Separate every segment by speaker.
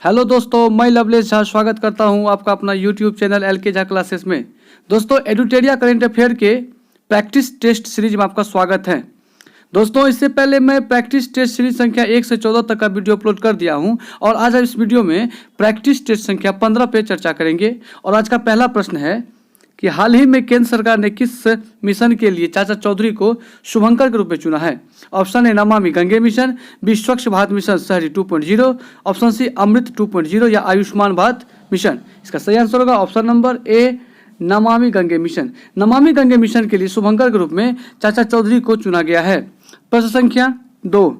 Speaker 1: Hello दोस्तों, मैं लवलेश झा स्वागत करता हूं आपका अपना YouTube channel LK Jha classes में। दोस्तों, एडुटेरिया करंट अफेयर के प्रैक्टिस टेस्ट सीरीज में आपका स्वागत है। दोस्तों, इससे पहले मैं प्रैक्टिस टेस्ट सीरीज संख्या 1 से 14 तक का वीडियो अपलोड कर दिया हूं और आज इस वीडियो में प्रैक्टिस टेस्ट संख्या 15 पे चर्चा करेंगे। और आज का पहला प्रश्न है कि हाल ही में केंद्र सरकार ने किस मिशन के लिए चाचा चौधरी को शुभंकर के रूप में चुना है? ऑप्शन ए नमामि गंगे मिशन, बी स्वच्छ भारत मिशन शहरी 2.0, ऑप्शन सी अमृत 2.0 या आयुष्मान भारत मिशन। इसका सही आंसर होगा ऑप्शन नंबर ए नमामि गंगे मिशन। नमामि गंगे मिशन के लिए शुभंकर के रूप में चाचा चौधरी को चुना गया है। प्रश्न संख्या 2,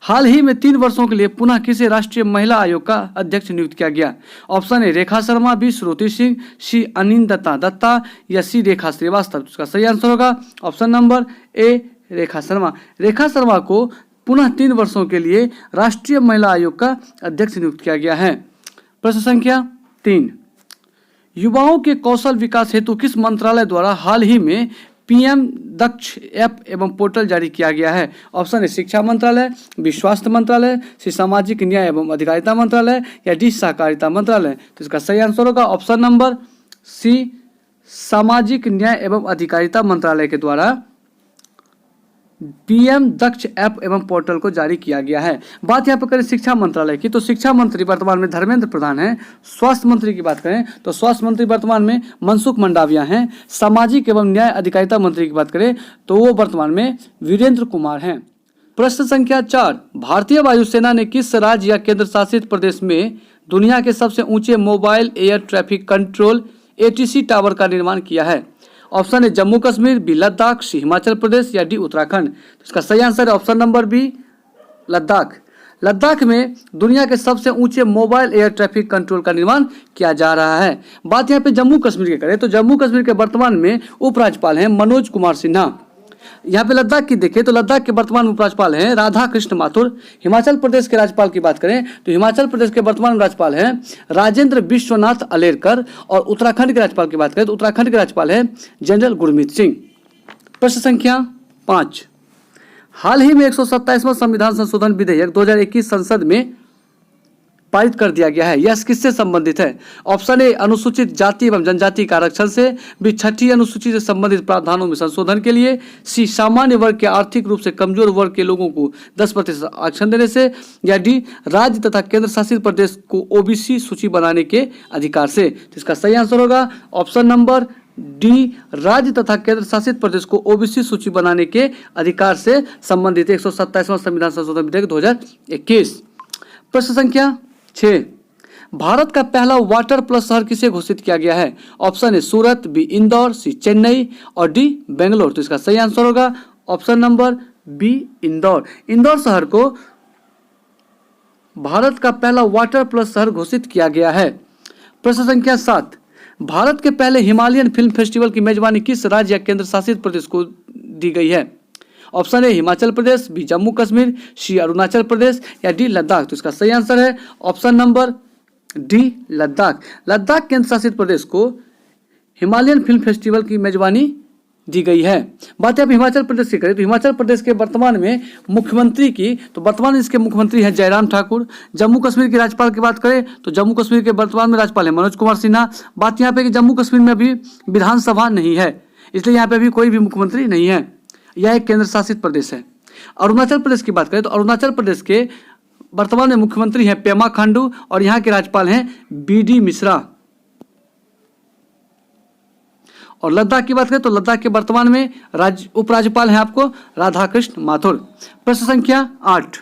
Speaker 1: हाल ही में 3 वर्षों के लिए पुनः किसे राष्ट्रीय महिला आयोग का अध्यक्ष नियुक्त किया गया? Option A Rekha Sharma, B Shruti Singh, C Anindita Dutta या सी रेखा श्रीवास्तव। इसका सही आंसर होगा option number A Rekha Sharma. Rekha Sharma को पुनः 3 वर्षों के लिए राष्ट्रीय महिला आयोग का अध्यक्ष नियुक्त किया गया है। प्रश्न संख्या 3, युवाओं के कौशल विकास हेतु किस मंत्रालय द्वारा हाल ही में PM दक्ष ऐप एवं पोर्टल जारी किया गया है? ऑप्शन ए शिक्षा मंत्रालय, बी स्वास्थ्य मंत्रालय, सी सामाजिक न्याय एवं अधिकारिता मंत्रालय या डी सहकारिता मंत्रालय। तो इसका सही आंसर होगा ऑप्शन नंबर सी सामाजिक न्याय एवं अधिकारिता मंत्रालय के द्वारा PM दक्ष ऐप एवं पोर्टल को जारी किया गया है। बात यहाँ पर करें शिक्षा मंत्रालय की, तो शिक्षा मंत्री वर्तमान में धर्मेंद्र प्रधान हैं। स्वास्थ्य मंत्री की बात करें तो स्वास्थ्य मंत्री वर्तमान में मनसुख मंडाविया हैं। सामाजिक एवं न्याय अधिकारिता मंत्री की बात करें तो वो वर्तमान में वीरेंद्र कुमार हैं। प्रश्न संख्या 4, भारतीय वायुसेना ने किस राज्य या केंद्र शासित प्रदेश में दुनिया के सबसे ऊंचे mobile air traffic control ATC tower का निर्माण किया है? Option A Jammu Kashmir, B Ladakh, C Himachal Pradesh या डी उत्तराखंड। तो इसका सही आंसर है option number B Ladakh. Ladakh में दुनिया के सबसे ऊंचे मोबाइल एयर ट्रैफिक कंट्रोल का निर्माण किया जा रहा है। बात यहाँ पे जम्मू कश्मीर की करें तो जम्मू कश्मीर के वर्तमान में उपराज्यपाल हैं मनोज कुमार सिन्हा। यहाँ पे लद्दाख की देखें तो लद्दाख के वर्तमान उपराज्यपाल हैं राधा कृष्ण माथुर। हिमाचल प्रदेश के राज्यपाल की बात करें तो हिमाचल प्रदेश के वर्तमान राज्यपाल हैं राजेंद्र विश्वनाथ अलेरकर। और उत्तराखंड के राज्यपाल की बात करें तो उत्तराखंड के राज्यपाल हैं जनरल गुरमीत सिंह। प्रश्न संख्या 5, हाल ही में 127वां संविधान संशोधन विधेयक 2021 संसद में पारित कर दिया गया है। यह किससे संबंधित है? ऑप्शन ए अनुसूचित जाति एवं जनजाति के आरक्षण से, बी छठी अनुसूची से संबंधित प्रावधानों में संशोधन के लिए, सी सामान्य वर्ग के आर्थिक रूप से कमजोर वर्ग के लोगों को 10% आरक्षण देने से या डी राज्य तथा केंद्र शासित प्रदेश को OBC सूची बनाने के अधिकार से। तो इसका सही आंसर होगा ऑप्शन नंबर डी राज्य तथा केंद्र शासित प्रदेश को OBC सूची बनाने के अधिकार से संबंधित 127वां संविधान संशोधन विधेयक 2021। प्रश्न संख्या 6, भारत का पहला वाटर प्लस शहर किसे घोषित किया गया है? Option A Surat, B Indore, C Chennai और डी बेंगलोर। तो इसका सही आंसर होगा option number B Indore. Indore शहर को भारत का पहला वाटर प्लस शहर घोषित किया गया है। प्रश्न संख्या 7, भारत के पहले हिमालयन फिल्म फेस्टिवल की मेजबानी किस राज्य या केंद्र शासित प्रदेश को दी गई है? Option A Himachal Pradesh, B Jammu Kashmir, C Arunachal Pradesh या डी लद्दाख। तो इसका सही आंसर है option number D Ladakh. Ladakh केंद्र शासित प्रदेश को हिमालयन फिल्म फेस्टिवल की मेजबानी दी गई है। बात अब हिमाचल प्रदेश की करें तो हिमाचल प्रदेश के वर्तमान में मुख्यमंत्री की तो वर्तमान इसके मुख्यमंत्री हैं जयराम ठाकुर। जम्मू कश्मीर के राज्यपाल की बात करें तो जम्मू कश्मीर के वर्तमान में राज्यपाल है मनोज कुमार सिन्हा। बात यहाँ पे कि जम्मू कश्मीर में अभी विधानसभा नहीं है, इसलिए यहाँ पे अभी कोई भी मुख्यमंत्री नहीं है, यह एक केंद्र शासित प्रदेश है। अरुणाचल प्रदेश की बात करें तो अरुणाचल प्रदेश के वर्तमान में मुख्यमंत्री हैं पेमा खांडू और यहाँ के राज्यपाल हैं BD मिश्रा। और लद्दाख की बात करें तो लद्दाख के वर्तमान में उपराज्यपाल हैं आपको राधा कृष्ण माथुर। प्रश्न संख्या 8,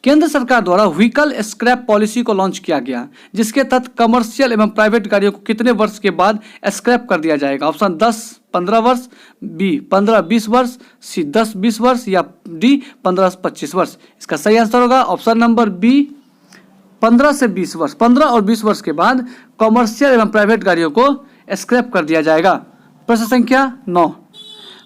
Speaker 1: केंद्र सरकार द्वारा व्हीकल स्क्रैप पॉलिसी को लॉन्च किया गया, जिसके तहत कमर्शियल एवं प्राइवेट गाड़ियों को कितने वर्ष के बाद स्क्रैप कर दिया जाएगा? ऑप्शन 10-15 वर्ष, बी 15-20 वर्ष, सी 10-20 वर्ष या डी 15-25 वर्ष। इसका सही आंसर होगा ऑप्शन नंबर बी 15 से 20 वर्ष। 15 और 20 वर्ष के बाद कमर्शियल एवं प्राइवेट गाड़ियों को स्क्रैप कर दिया जाएगा। प्रश्न संख्या 9,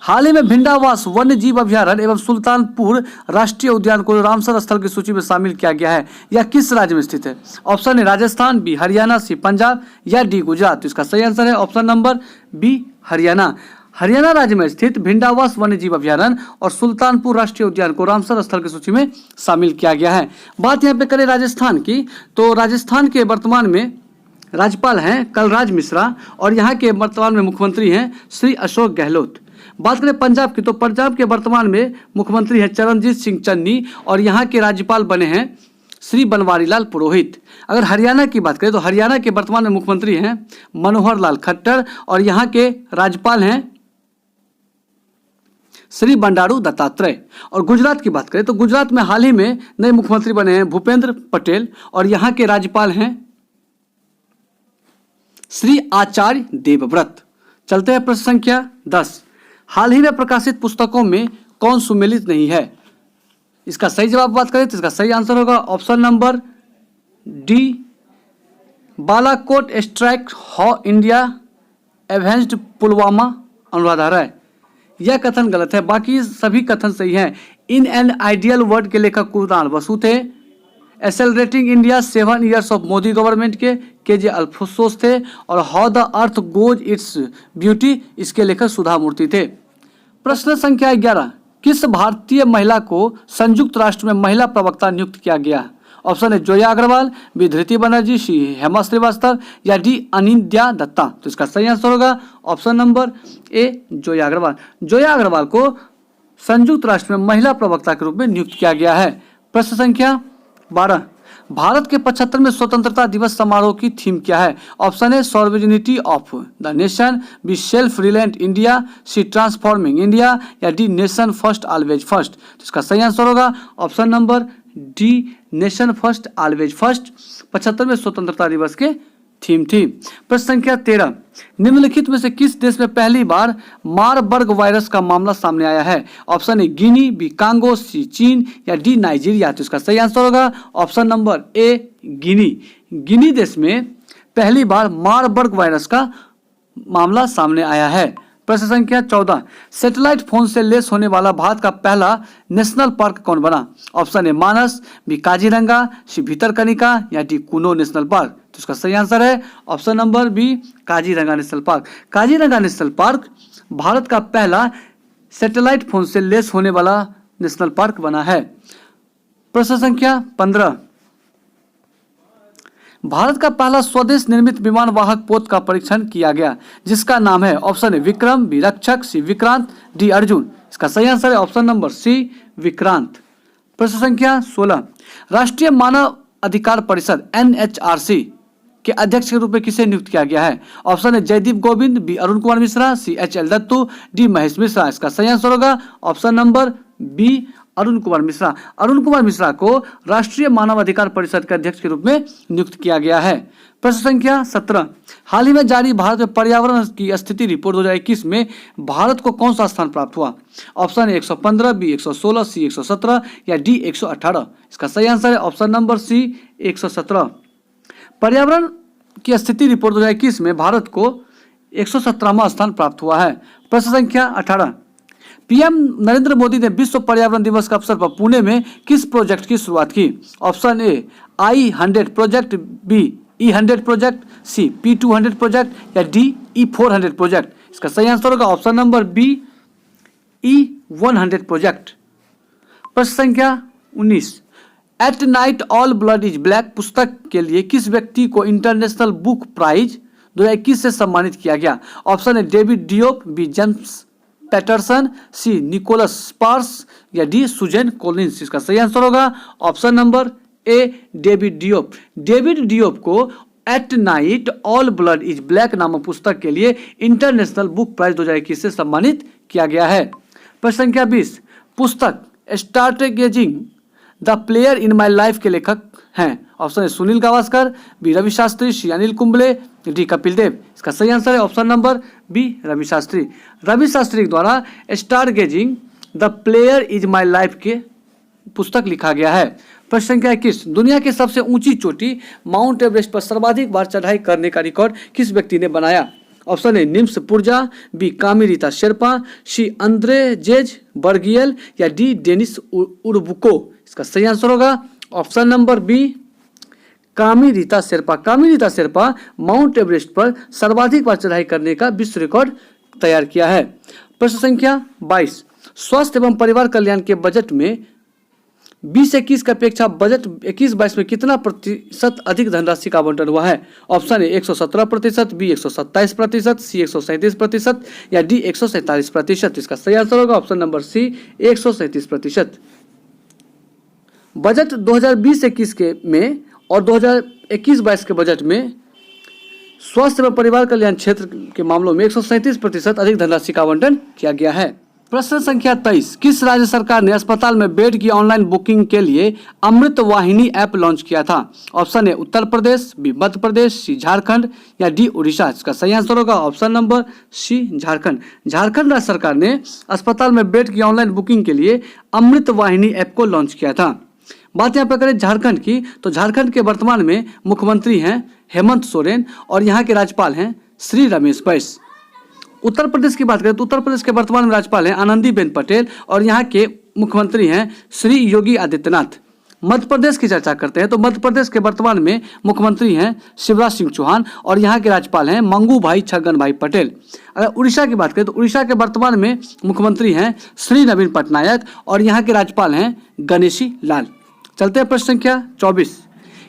Speaker 1: हाल ही में भिंडावास वन्य जीव अभ्यारण्य एवं सुल्तानपुर राष्ट्रीय उद्यान को रामसर स्थल की सूची में शामिल किया गया है। यह किस राज्य में स्थित है? Option A Rajasthan, B Haryana, C Punjab या डी गुजरात। तो इसका सही आंसर है option number B Haryana. Haryana राज्य में स्थित भिंडावास वन्यजीव अभयारण्य और सुल्तानपुर राष्ट्रीय उद्यान को रामसर स्थल की सूची में शामिल किया गया है। बात यहाँ पे करें राजस्थान की, तो राजस्थान के वर्तमान में राज्यपाल हैं कलराज मिश्रा और यहाँ के वर्तमान में मुख्यमंत्री हैं श्री अशोक गहलोत। बात करें पंजाब की, तो पंजाब के वर्तमान में मुख्यमंत्री हैं चरणजीत सिंह चन्नी और यहाँ के राज्यपाल बने हैं श्री बनवारी लाल पुरोहित। अगर हरियाणा की बात करें तो हरियाणा के वर्तमान में मुख्यमंत्री हैं मनोहर लाल खट्टर और यहाँ के राज्यपाल हैं श्री बंडारू दत्तात्रेय। और गुजरात की बात करें तो गुजरात में हाल ही में नए मुख्यमंत्री बने हैं भूपेंद्र पटेल और यहाँ के राज्यपाल हैं श्री आचार्य देवव्रत। चलते हैं प्रश्न संख्या 10। हाल ही में प्रकाशित पुस्तकों में कौन सुमेलित नहीं है? इसका सही जवाब बात करें तो इसका सही आंसर होगा option number D, Balakot strike how India avenged Pulwama Anuradha Rai. यह कथन गलत है, बाकी सभी कथन सही हैं। इन एन आइडियल वर्ल्ड के लेखक कुणाल बसु थे। Accelerating India 7 years of Modi government के जे अल्फोंस थे और how the earth goes its beauty इसके लेखक सुधा मूर्ति थे। प्रश्न संख्या 11। किस भारतीय महिला को संयुक्त राष्ट्र में महिला प्रवक्ता नियुक्त किया गया? ऑप्शन है जोया अग्रवाल, बी धृति बनर्जी, सी हेमा श्रीवास्तव या डी अनिंद्या दत्ता। तो इसका सही आंसर होगा option number A Zoya Agarwal. Zoya Agarwal को संयुक्त राष्ट्र में महिला प्रवक्ता के रूप में नियुक्त किया गया है। प्रश्न संख्या 12। भारत के 75वें स्वतंत्रता दिवस समारोह की थीम क्या है? ऑप्शन है sovereignty of the nation, B self reliant India, C transforming India या D nation first always first. तो इसका सही आंसर होगा option number D nation first always first 75वें स्वतंत्रता दिवस के थीम थी। प्रश्न संख्या 13। निम्नलिखित में से किस देश में पहली बार मारबर्ग वायरस का मामला सामने आया है? Option A Guinea, B Congo, C चीन या डी नाइजीरिया। तो इसका सही आंसर होगा ऑप्शन नंबर ए गिनी। गिनी देश में पहली बार मारबर्ग वायरस का मामला सामने आया है। प्रश्न संख्या 14। सैटेलाइट फोन से लेस होने वाला भारत का पहला नेशनल पार्क कौन बना? Option A Manas, B Kaziranga, C Bhitarkanika या डी कुनो नेशनल पार्क। तो इसका सही आंसर है option number B Kaziranga national park. Kaziranga national park Bharat का पहला सैटेलाइट फोन से लेस होने वाला नेशनल पार्क बना है। प्रश्न संख्या 15। भारत का पहला स्वदेश निर्मित विमान वाहक पोत का परीक्षण किया गया जिसका नाम है ऑप्शन ए विक्रम, बी रक्षक, सी विक्रांत, डी अर्जुन। इसका सही आंसर है ऑप्शन नंबर सी विक्रांत। प्रश्न संख्या 16। राष्ट्रीय मानव अधिकार परिषद NHRC के अध्यक्ष के रूप में किसे नियुक्त किया गया है? ऑप्शन है Jaideep Govind, B Arun Kumar Mishra, C HL Dattu, D Mahesh Mishra. इसका सही आंसर होगा option number B Arun Kumar Mishra. Arun Kumar Mishra को राष्ट्रीय मानव अधिकार परिषद के अध्यक्ष के रूप में नियुक्त किया गया है। प्रश्न संख्या 17। हाल ही में जारी भारत में पर्यावरण की स्थिति रिपोर्ट 2021 में भारत को कौन सा स्थान प्राप्त हुआ? ऑप्शन ए 115, बी 116, सी 117 या डी 118। इसका सही आंसर है ऑप्शन नंबर सी 117। पर्यावरण की स्थिति रिपोर्ट 2021 में भारत को 117वां स्थान प्राप्त हुआ है। प्रश्न संख्या 18। पीएम नरेंद्र मोदी ने विश्व पर्यावरण दिवस के अवसर पर पुणे में किस प्रोजेक्ट की शुरुआत की? Option A I100 project, B E100 project, C P200 project या डी E400 प्रोजेक्ट। इसका सही आंसर होगा option number B E100 project. प्रश्न संख्या 19। Eight night all blood is black पुस्तक के लिए किस व्यक्ति को इंटरनेशनल बुक प्राइज 2021 से सम्मानित किया गया? ऑप्शन है David Diop, B James Patterson, C Nicholas Sparks या डी सुजैन कॉलिंस। इसका सही आंसर होगा option number A David Diop. David Diop को at night all blood is black नामक पुस्तक के लिए इंटरनेशनल बुक प्राइज 2021 से सम्मानित किया गया है। प्रश्न संख्या 20। पुस्तक stargazing the player in my life के लेखक हैं? ऑप्शन है Sunil Gavaskar, B Ravi Shastri, C Anil Kumble, D Kapil Dev. इसका सही आंसर है option number B Ravi Shastri. Ravi Shastri द्वारा stargazing the player is my life के पुस्तक लिखा गया है। प्रश्न संख्या 21। दुनिया की सबसे ऊंची चोटी माउंट एवरेस्ट पर सर्वाधिक बार चढ़ाई करने का रिकॉर्ड किस व्यक्ति ने बनाया? ऑप्शन है निम्स पुर्जा, बी कामिरीता शेरपा, सी अंद्रेजेज बर्गियल या डी डेनिस उर्बुको। इसका सही आंसर होगा option number B Kami Rita Sherpa. Kami Rita Sherpa Mount Everest पर सर्वाधिक बार चढ़ाई करने का विश्व रिकॉर्ड तैयार किया है। प्रश्न संख्या 22, स्वास्थ्य एवं परिवार कल्याण के बजट में 20-21 की अपेक्षा बजट 21-22 में कितना प्रतिशत अधिक धनराशि का आवंटन हुआ है? ऑप्शन ए 117%, बी 127%, सी 137% या डी 147%। इसका सही आंसर होगा ऑप्शन नंबर सी 137%। बजट 2020-21 के में और 2021-22 के बजट में स्वास्थ्य एवं परिवार कल्याण क्षेत्र के मामलों में 137% अधिक धनराशि का आवंटन किया गया है। प्रश्न संख्या 23, किस राज्य सरकार ने अस्पताल में बेड की ऑनलाइन बुकिंग के लिए अमृत वाहिनी ऐप लॉन्च किया था? Option A Uttar Pradesh, B Madhya Pradesh, C Jharkhand या डी उड़ीसा। इसका सही आंसर होगा option number C Jharkhand. Jharkhand राज्य सरकार ने अस्पताल में बेड की ऑनलाइन बुकिंग के लिए अमृत वाहिनी ऐप को लॉन्च किया था। बात यहाँ पर करें झारखंड की, तो झारखंड के वर्तमान में मुख्यमंत्री हैं हेमंत सोरेन और यहाँ के राज्यपाल हैं श्री रमेश बैस। उत्तर प्रदेश की बात करें तो उत्तर प्रदेश के वर्तमान में राज्यपाल हैं आनंदीबेन पटेल और यहाँ के मुख्यमंत्री हैं श्री योगी आदित्यनाथ। मध्य प्रदेश की चर्चा करते हैं तो मध्य प्रदेश के वर्तमान में मुख्यमंत्री हैं शिवराज सिंह चौहान और यहाँ के राज्यपाल हैं मंगू भाई छगन भाई पटेल। अगर उड़ीसा की बात करें तो उड़ीसा के वर्तमान में मुख्यमंत्री हैं श्री नवीन पटनायक और यहाँ के राज्यपाल हैं गणेशी लाल। चलते हैं प्रश्न संख्या 24,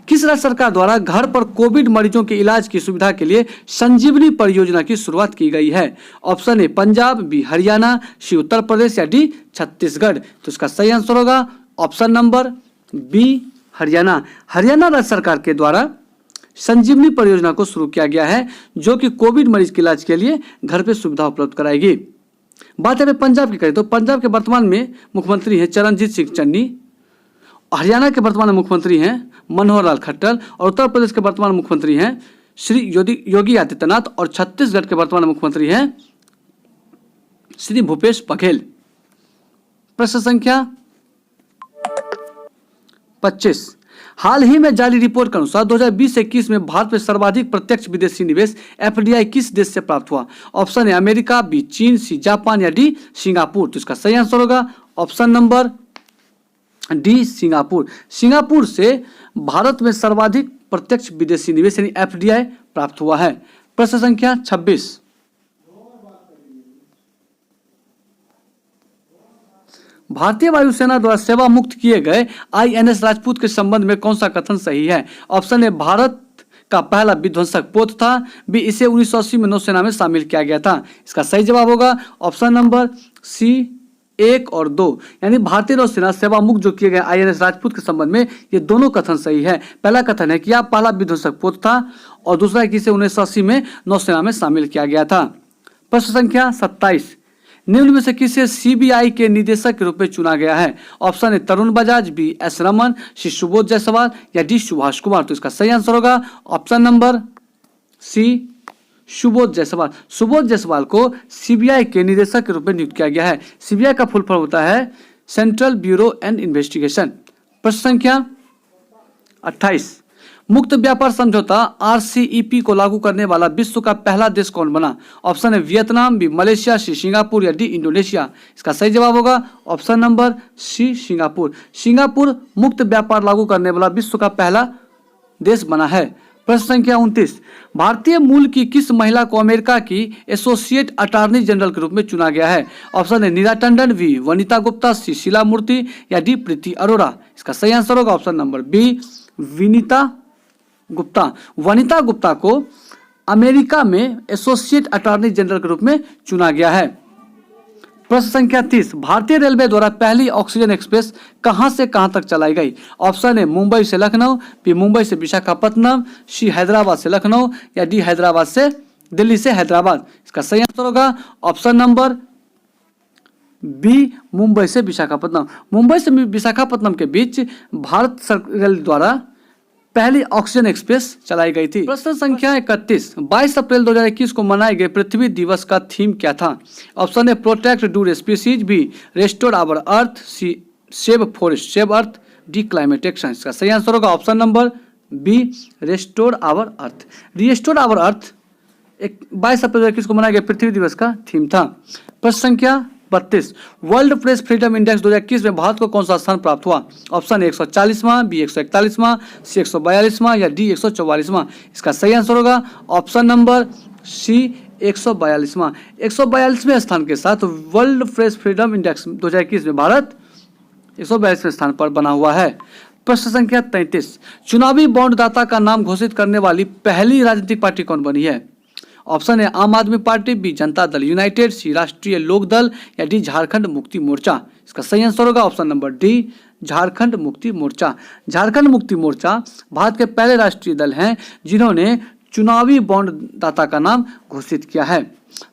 Speaker 1: किस राज्य सरकार द्वारा घर पर कोविड मरीजों के इलाज की सुविधा के लिए संजीवनी परियोजना की शुरुआत की गई है? Option A Punjab, B Haryana, C Uttar Pradesh या डी छत्तीसगढ़। तो इसका सही आंसर होगा option number B Haryana. Haryana राज्य सरकार के द्वारा संजीवनी परियोजना को शुरू किया गया है जो कि कोविड मरीज के इलाज के लिए घर पे सुविधा उपलब्ध कराएगी। बात है पंजाब की करें तो पंजाब के वर्तमान में मुख्यमंत्री हैं चरणजीत सिंह चन्नी, हरियाणा के वर्तमान मुख्यमंत्री हैं मनोहर लाल खट्टर और उत्तर प्रदेश के वर्तमान मुख्यमंत्री हैं श्री योगी आदित्यनाथ और छत्तीसगढ़ के वर्तमान मुख्यमंत्री हैं श्री भूपेश बघेल। प्रश्न संख्या 25, हाल ही में जारी रिपोर्ट के अनुसार 2020-21 में भारत में सर्वाधिक प्रत्यक्ष विदेशी निवेश एफडीआई किस देश से प्राप्त हुआ? ऑप्शन ए अमेरिका, बी चीन, सी जापान या डी सिंगापुर। तो इसका सही आंसर होगा option number D Singapore. Singapore से भारत में सर्वाधिक प्रत्यक्ष विदेशी निवेश यानी एफडीआई प्राप्त हुआ है। प्रश्न संख्या 26, भारतीय वायुसेना द्वारा सेवा मुक्त किए गए आईएनएस राजपूत के संबंध में कौन सा कथन सही है? ऑप्शन ए भारत का पहला विध्वंसक पोत था, बी इसे 1980 में नौसेना में शामिल किया गया था। इसका सही जवाब होगा ऑप्शन नंबर सी 1 और 2 यानी भारतीय नौसेना सेवा मुक्त जो किए गए आईएनएस राजपूत के संबंध में ये दोनों कथन सही है। पहला कथन है कि यह पहला विध्वंसक पोत था और दूसरा है कि इसे 1980 में नौसेना में शामिल किया गया था। प्रश्न संख्या 27, निम्न में से किसे सीबीआई के निदेशक के रूप में चुना गया है? Option A Tarun Bajaj, B S Raman, C Subodh Jaiswal या डी सुभाष कुमार। तो इसका सही आंसर होगा option number C Subodh Jaiswal. Subodh Jaiswal को सीबीआई के निदेशक के रूप में नियुक्त किया गया है। सीबीआई का फुल फॉर्म होता है सेंट्रल ब्यूरो एंड इन्वेस्टिगेशन। प्रश्न संख्या 28, मुक्त व्यापार समझौता आरसीईपी को लागू करने वाला विश्व का पहला देश कौन बना? ऑप्शन है Vietnam, B Malaysia, C Singapore या डी इंडोनेशिया। इसका सही जवाब होगा option number C Singapore. Singapore मुक्त व्यापार लागू करने वाला विश्व का पहला देश बना है। प्रश्न संख्या 29, भारतीय मूल की किस महिला को अमेरिका की एसोसिएट अटॉर्नी जनरल के रूप में चुना गया है? ऑप्शन है नीरा टंडन, बी वनिता गुप्ता, सी शीला मूर्ति या डी प्रीति अरोरा। इसका सही आंसर होगा option number B Vinita Gupta. Vanita Gupta को अमेरिका में एसोसिएट अटॉर्नी जनरल के रूप में चुना गया है। प्रश्न संख्या 30, भारतीय रेलवे द्वारा पहली ऑक्सीजन एक्सप्रेस कहां से कहां तक चलाई गई? ऑप्शन है मुंबई से लखनऊ, बी मुंबई से विशाखापट्टनम, सी हैदराबाद से लखनऊ या डी हैदराबाद से दिल्ली से हैदराबाद। इसका सही आंसर होगा ऑप्शन नंबर बी मुंबई से विशाखापट्टनम। मुंबई से विशाखापट्टनम के बीच भारत रेल द्वारा पहली ऑक्सीजन एक्सप्रेस चलाई गई थी। प्रश्न संख्या 31, 22 अप्रैल 2021 को मनाए गए पृथ्वी दिवस का थीम क्या था? ऑप्शन है protect our species, B restore our earth, C save forest save earth, D climate action. इसका सही आंसर होगा option number B restore our earth. Restore our earth 22 अप्रैल 2021 को मनाए गए पृथ्वी दिवस का थीम था। प्रश्न संख्या 32, वर्ल्ड प्रेस फ्रीडम इंडेक्स 2021 में भारत को कौन सा स्थान प्राप्त हुआ? ऑप्शन 140वां, बी 141वां, सी 142वां या डी 144वां। इसका सही आंसर होगा ऑप्शन नंबर सी 142वें स्थान के साथ वर्ल्ड प्रेस फ्रीडम इंडेक्स 2021 में भारत 142वें स्थान पर बना हुआ है। प्रश्न संख्या 33, चुनावी बॉन्ड दाता का नाम घोषित करने वाली पहली राजनीतिक पार्टी कौन बनी है? ऑप्शन है आम आदमी party, B Janata Dal United, सी राष्ट्रीय लोक दल या डी झारखंड मुक्ति मोर्चा। इसका सही आंसर होगा option number D, Jharkhand Mukti Morcha. Jharkhand Mukti Morcha Bharat के पहले राष्ट्रीय दल हैं जिन्होंने चुनावी बॉन्ड दाता का नाम घोषित किया है।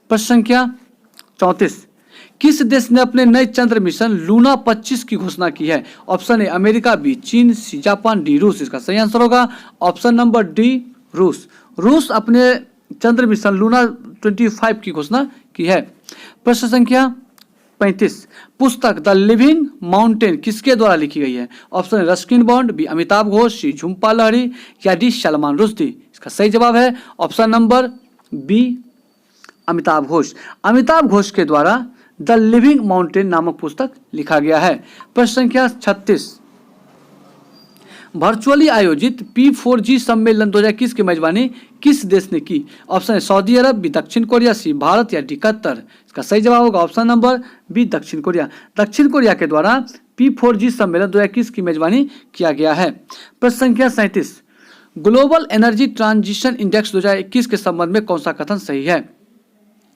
Speaker 1: प्रश्न संख्या 34, किस देश ने अपने नए चंद्र मिशन लूना 25 की घोषणा की है? ऑप्शन ए अमेरिका, बी चीन, सी जापान, डी रूस। इसका सही आंसर होगा ऑप्शन नंबर डी, रूस। रूस अपने चंद्र मिशन लूना 25 की घोषणा की है। प्रश्न संख्या 35, पुस्तक द लिविंग माउंटेन किसके द्वारा लिखी गई है? ऑप्शन है Ruskin Bond, B Amitabh Ghosh, C Jhumpa Lahiri या डी सलमान रुश्दी। इसका सही जवाब है option number B, Amitabh Ghosh. Amitabh Ghosh के द्वारा द लिविंग माउंटेन नामक पुस्तक लिखा गया है। प्रश्न संख्या 36, वर्चुअली आयोजित P4G सम्मेलन 2021 की मेजबानी किस देश ने की? ऑप्शन है सऊदी अरब, बी दक्षिण कोरिया, सी भारत या डी कतर। इसका सही जवाब होगा ऑप्शन नंबर बी, दक्षिण कोरिया। दक्षिण कोरिया के द्वारा P4G सम्मेलन 2021 की मेजबानी किया गया है। प्रश्न संख्या 37, ग्लोबल एनर्जी ट्रांजिशन इंडेक्स 2021 के संबंध में कौन सा कथन सही है?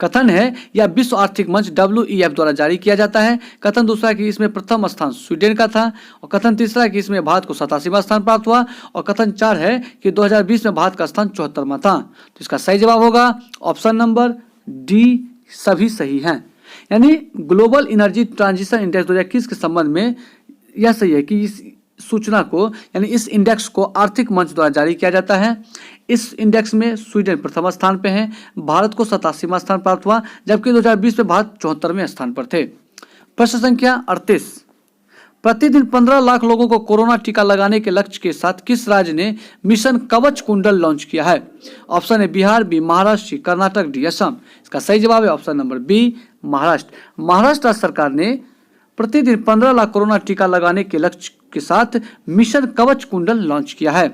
Speaker 1: कथन है यह विश्व आर्थिक मंच WEF द्वारा जारी किया जाता है। कथन दूसरा कि इसमें प्रथम स्थान स्वीडन का था और कथन तीसरा कि इसमें भारत को 87वां स्थान प्राप्त हुआ और कथन 4 है कि 2020 में भारत का स्थान 74वां था। तो इसका सही जवाब होगा ऑप्शन नंबर डी, सभी सही हैं। यानी ग्लोबल एनर्जी ट्रांजिशन इंडेक्स 2021 के संबंध में यह सही है कि इस सूचना को यानी इस इंडेक्स को आर्थिक मंच द्वारा जारी किया जाता है। इस इंडेक्स में स्वीडन प्रथम स्थान पे है, भारत को 87वां स्थान प्राप्त हुआ जबकि 2020 में भारत 74वें स्थान पर थे। प्रश्न संख्या 38, प्रतिदिन 15 लाख लोगों को कोरोना टीका लगाने के लक्ष्य के साथ किस राज्य ने मिशन कवच कुंडल लॉन्च किया है? ऑप्शन है Bihar, B Maharashtra, C Karnataka, D Assam. इसका सही जवाब है option number B, Maharashtra. Maharashtra सरकार ने प्रतिदिन 15 लाख कोरोना टीका लगाने के लक्ष्य के साथ मिशन कवच कुंडल लॉन्च किया है।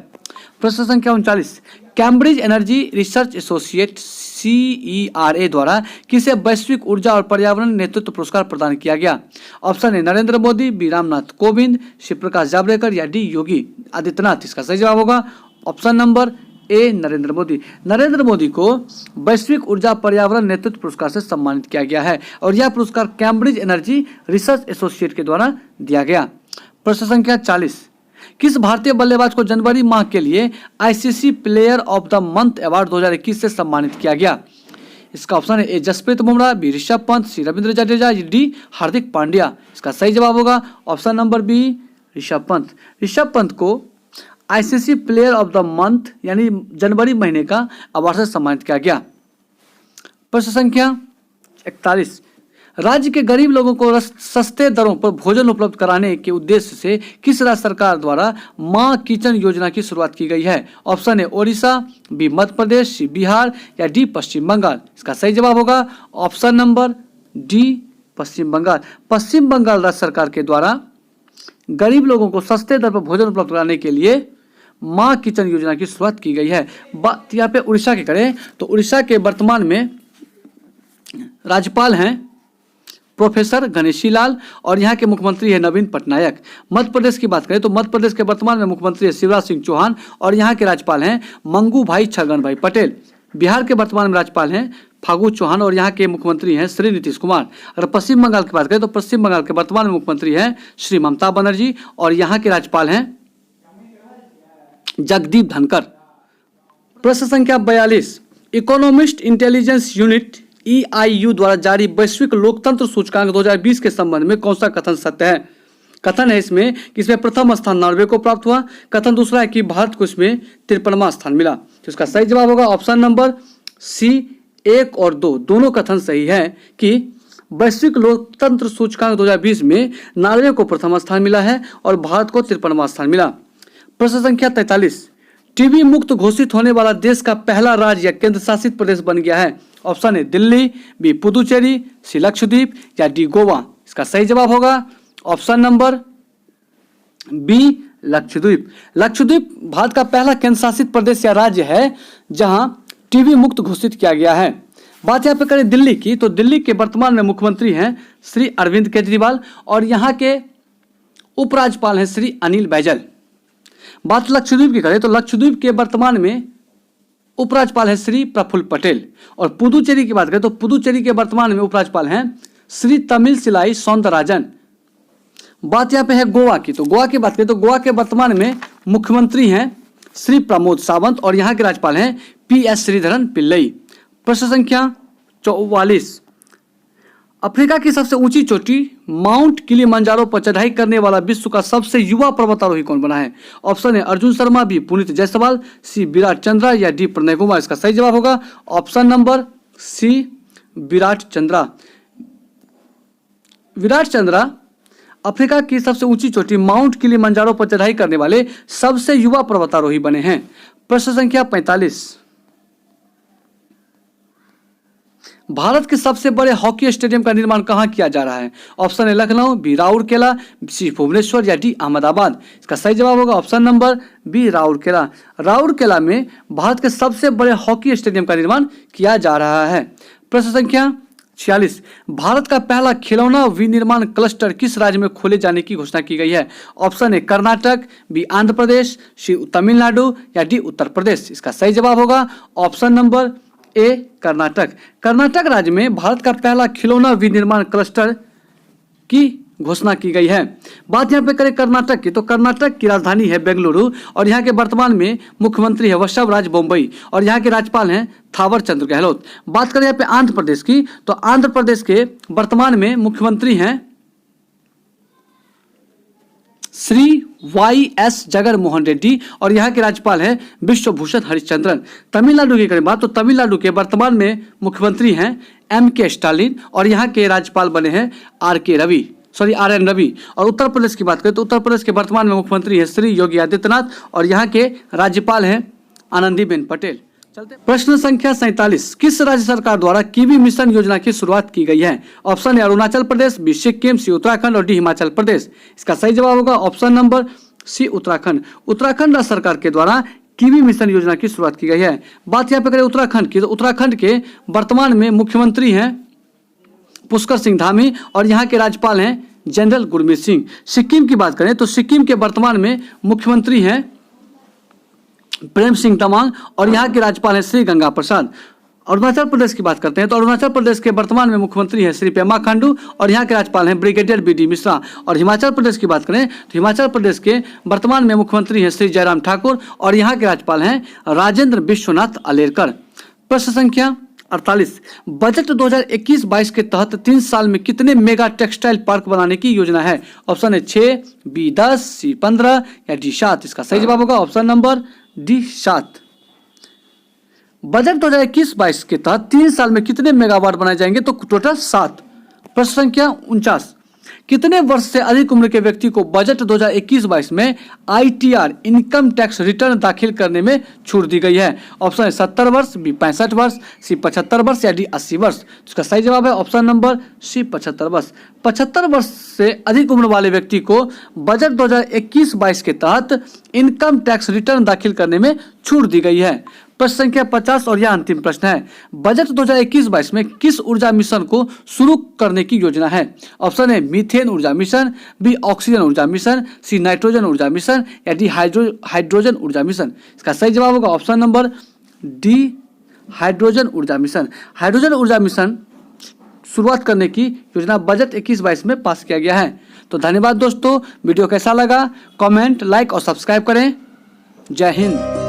Speaker 1: प्रश्न संख्या 39, Cambridge energy research associate CERA द्वारा किसे वैश्विक ऊर्जा और पर्यावरण नेतृत्व पुरस्कार प्रदान किया गया? ऑप्शन है नरेंद्र मोदी, बी रामनाथ कोविंद, श्री प्रकाश जावड़ेकर या डी योगी आदित्यनाथ। इसका सही जवाब होगा ऑप्शन नंबर ए, नरेंद्र मोदी। नरेंद्र मोदी को वैश्विक ऊर्जा पर्यावरण नेतृत्व पुरस्कार से सम्मानित किया गया है और यह पुरस्कार कैम्ब्रिज एनर्जी रिसर्च एसोसिएट के द्वारा दिया गया। प्रश्न संख्या 40, किस भारतीय बल्लेबाज को जनवरी माह के लिए ICC player of the month award 2021 से सम्मानित किया गया? इसका ऑप्शन है A Jasprit Bumrah, B Rishabh Pant, C Ravindra Jadeja, D Hardik Pandya. इसका सही जवाब होगा option number B, Rishabh Pant. Rishabh Pant को ICC player of the month यानी जनवरी महीने का अवार्ड से सम्मानित किया गया। प्रश्न संख्या 41, राज्य के गरीब लोगों को सस्ते दरों पर भोजन उपलब्ध कराने के उद्देश्य से किस राज्य सरकार द्वारा मां किचन योजना की शुरुआत की गई है? ऑप्शन है ओडिशा, बी मध्य प्रदेश, सी बिहार या डी पश्चिम बंगाल। इसका सही जवाब होगा ऑप्शन नंबर डी, पश्चिम बंगाल। पश्चिम बंगाल राज्य सरकार के द्वारा गरीब लोगों को सस्ते दर पर भोजन उपलब्ध कराने के लिए मां किचन योजना की शुरुआत की गई है। बात यहाँ पे उड़ीसा की करें तो उड़ीसा के वर्तमान में राज्यपाल हैं प्रोफेसर गणेशी लाल और यहाँ के मुख्यमंत्री है नवीन पटनायक। मध्य प्रदेश की बात करें तो मध्य प्रदेश के वर्तमान में मुख्यमंत्री है शिवराज सिंह चौहान और यहाँ के राज्यपाल हैं मंगू भाई छगन भाई पटेल। बिहार के वर्तमान में राज्यपाल हैं फागू चौहान और यहाँ के मुख्यमंत्री हैं श्री नीतीश कुमार। अगर पश्चिम बंगाल की बात करें तो पश्चिम बंगाल के वर्तमान में मुख्यमंत्री हैं श्री ममता बनर्जी और यहाँ के राज्यपाल हैं जगदीप धनखड़। प्रश्न संख्या 42, इकोनॉमिस्ट इंटेलिजेंस यूनिट EIU द्वारा जारी वैश्विक लोकतंत्र सूचकांक 2020 के संबंध में कौन सा कथन सत्य है? कथन है इसमें कि इसमें प्रथम स्थान नॉर्वे को प्राप्त हुआ। कथन दूसरा है कि भारत को इसमें 53वां स्थान मिला। तो इसका सही जवाब होगा ऑप्शन नंबर सी, 1 और 2 दोनों कथन सही है कि वैश्विक लोकतंत्र सूचकांक 2020 में नॉर्वे को प्रथम स्थान मिला है और भारत को 53वां स्थान मिला। प्रश्न संख्या 43, टीबी मुक्त घोषित होने वाला देश का पहला राज्य या केंद्र शासित प्रदेश बन गया है। ऑप्शन है दिल्ली, बी पुदुचेरी, सी लक्षद्वीप या डी गोवा। इसका सही जवाब होगा option number B, Lakshadweep. Lakshadweep Bharat का पहला केंद्र शासित प्रदेश या राज्य है जहां टीबी मुक्त घोषित किया गया है। बात यहाँ पे करें दिल्ली की, तो दिल्ली के वर्तमान में मुख्यमंत्री हैं श्री अरविंद केजरीवाल और यहाँ के उपराज्यपाल हैं श्री अनिल बैजल। बात लक्षद्वीप की करें तो लक्षद्वीप के वर्तमान में उपराज्यपाल है श्री प्रफुल्ल पटेल और पुदुचेरी की बात करें तो पुदुचेरी के वर्तमान में उपराज्यपाल हैं श्री तमिलसिलाई सौंदरराजन। बात यहाँ पे है गोवा की, तो गोवा की बात करें तो गोवा के वर्तमान में मुख्यमंत्री हैं श्री प्रमोद सावंत और यहाँ के राज्यपाल हैं PS श्रीधरन पिल्लई। प्रश्न संख्या 44, अफ्रीका की सबसे ऊंची चोटी माउंट किलिमंजारो पर चढ़ाई करने वाला विश्व का सबसे युवा पर्वतारोही कौन बना है? ऑप्शन है अर्जुन शर्मा, बी पुनीत जायसवाल, सी विराट चंद्रा या डी प्रणय कुमार। इसका सही जवाब होगा option number C Virat Chandra. Virat Chandra Africa की सबसे ऊंची चोटी माउंट किलिमंजारो पर चढ़ाई करने वाले सबसे युवा पर्वतारोही बने हैं। प्रश्न संख्या 45, भारत के सबसे बड़े हॉकी स्टेडियम का निर्माण कहां किया जा रहा है? ऑप्शन है लखनऊ, बी राउरकेला, सी भुवनेश्वर या डी अहमदाबाद। इसका सही जवाब होगा option number B Rourkela. Rourkela में भारत के सबसे बड़े हॉकी स्टेडियम का निर्माण किया जा रहा है। प्रश्न संख्या 46, भारत का पहला खिलौना विनिर्माण क्लस्टर किस राज्य में खोले जाने की घोषणा की गई है? ऑप्शन है कर्नाटक, बी आंध्र प्रदेश, सी तमिलनाडु या डी उत्तर प्रदेश। इसका सही जवाब होगा ऑप्शन नंबर ए कर्नाटक। कर्नाटक राज्य में भारत का पहला खिलौना विनिर्माण क्लस्टर की घोषणा की गई है। बात यहाँ पे करें कर्नाटक की, तो कर्नाटक की राजधानी है बेंगलुरु और यहाँ के वर्तमान में मुख्यमंत्री है वसवराज बोम्बई और यहाँ के राज्यपाल हैं थावर चंद्र गहलोत। बात करें यहाँ पे आंध्र प्रदेश की, तो आंध्र प्रदेश के वर्तमान में मुख्यमंत्री हैं श्री YS जगन मोहन रेड्डी और यहाँ के राज्यपाल हैं विश्वभूषण हरिश्चंद्रन। तमिलनाडु की करें बात, तो तमिलनाडु के वर्तमान में मुख्यमंत्री हैं MK स्टालिन और यहाँ के राज्यपाल बने हैं RN रवि। और उत्तर प्रदेश की बात करें तो उत्तर प्रदेश के वर्तमान में मुख्यमंत्री है श्री योगी आदित्यनाथ और यहाँ के राज्यपाल हैं आनंदीबेन पटेल। चलते प्रश्न संख्या 47, किस राज्य सरकार द्वारा कीवी मिशन योजना की शुरुआत की गई है? ऑप्शन है अरुणाचल प्रदेश, बी सिक्किम, सी उत्तराखंड और डी हिमाचल प्रदेश। इसका सही जवाब होगा option number C Uttarakhand. Uttarakhand राज्य सरकार के द्वारा कीवी मिशन योजना की शुरुआत की गई है। बात यहाँ पे करें उत्तराखंड की, तो उत्तराखंड के वर्तमान में मुख्यमंत्री हैं पुष्कर सिंह धामी और यहाँ के राज्यपाल हैं जनरल गुरमीत सिंह। सिक्किम की बात करें तो सिक्किम के वर्तमान में मुख्यमंत्री हैं प्रेम सिंह तमांग और यहाँ के राज्यपाल हैं श्री गंगा प्रसाद। अरुणाचल प्रदेश की बात करते हैं तो अरुणाचल प्रदेश के वर्तमान में मुख्यमंत्री हैं श्री पेमा खांडू और यहाँ के राज्यपाल हैं ब्रिगेडियर BD मिश्रा। और हिमाचल प्रदेश की बात करें तो हिमाचल प्रदेश के वर्तमान में मुख्यमंत्री हैं श्री जयराम ठाकुर और यहाँ के राज्यपाल हैं राजेंद्र विश्वनाथ अलेरकर। प्रश्न संख्या 48, बजट 2021-22 के तहत 3 साल में कितने मेगा टेक्सटाइल पार्क बनाने की योजना है? ऑप्शन है 6, बी 10, सी 15 या डी 7। इसका सही जवाब होगा ऑप्शन नंबर डी 7। बजट 2021-22 के तहत 3 साल में कितने मेगावाट बनाए जाएंगे? तो टोटल 7। प्रश्न संख्या 49, कितने वर्ष से अधिक उम्र के व्यक्ति को बजट 2021-22 में ITR इनकम टैक्स रिटर्न दाखिल करने में छूट दी गई है? ऑप्शन है 70 वर्ष, बी 65 वर्ष, सी 75 वर्ष या डी 80 वर्ष। इसका सही जवाब है ऑप्शन नंबर सी 75 वर्ष। 75 वर्ष से अधिक उम्र वाले व्यक्ति को बजट 2021-22 के तहत इनकम टैक्स रिटर्न दाखिल करने में छूट दी गई है। प्रश्न संख्या 50 और यह अंतिम प्रश्न है, बजट 2021-22 में किस ऊर्जा मिशन को शुरू करने की योजना है? ऑप्शन है मीथेन ऊर्जा मिशन, बी ऑक्सीजन ऊर्जा मिशन, सी नाइट्रोजन ऊर्जा मिशन या डी हाइड्रोजन ऊर्जा मिशन। इसका सही जवाब होगा ऑप्शन नंबर डी हाइड्रोजन ऊर्जा मिशन। हाइड्रोजन ऊर्जा मिशन शुरुआत करने की योजना बजट 21-22 में पास किया गया है। तो धन्यवाद दोस्तों, वीडियो कैसा लगा कमेंट, लाइक और सब्सक्राइब करें। जय हिंद।